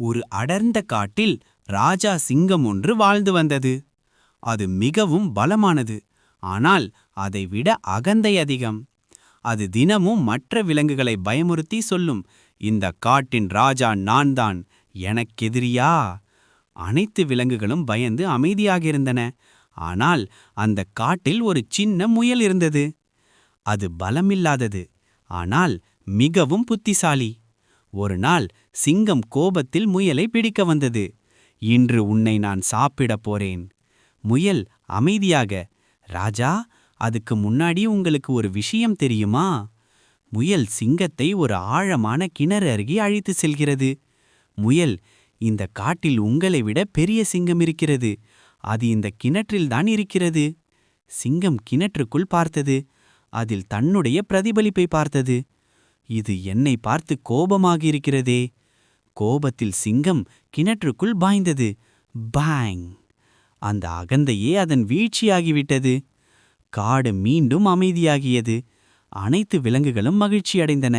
ஒரு அடர்ந்த காட்டில் ராஜா சிங்கம் ஒன்று வாழ்ந்து வந்தது. அது மிகவும் பலமானது. ஆனால் அதைவிட அகந்தை அதிகம். அது தினமும் மற்ற விலங்குகளை பயமுறுத்தி சொல்லும், இந்த காட்டின் ராஜா நான்தான், எனக்கெதிரியா? அனைத்து விலங்குகளும் பயந்து அமைதியாக இருந்தன. ஆனால் அந்த காட்டில் ஒரு சின்ன முயல் இருந்தது. அது பலமில்லாதது, ஆனால் மிகவும் புத்திசாலி. ஒரு நாள் சிங்கம் கோபத்தில் முயலை பிடிக்க வந்தது. இன்று உன்னை நான் சாப்பிடப் போறேன். முயல் அமைதியாக, ராஜா, அதுக்கு முன்னாடி உங்களுக்கு ஒரு விஷயம் தெரியுமா? முயல் சிங்கத்தை ஒரு ஆழமான கிணறு அருகே அழைத்து செல்கிறது. முயல், இந்த காட்டில் உங்களை விட பெரிய சிங்கம் இருக்கிறது. அது இந்த கிணற்றில்தான் இருக்கிறது. சிங்கம் கிணற்றுக்குள் பார்த்தது. அதில் தன்னுடைய பிரதிபலிப்பை பார்த்தது. இது என்னை பார்த்து கோபமாக இருக்கிறதே. கோபத்தில் சிங்கம் கிணற்றுக்குள் பாய்ந்தது. பேங்! அந்த அகந்தையே அதன் வீழ்ச்சியாகிவிட்டது. காடு மீண்டும் அமைதியாகியது. அனைத்து விலங்குகளும் மகிழ்ச்சியடைந்தன.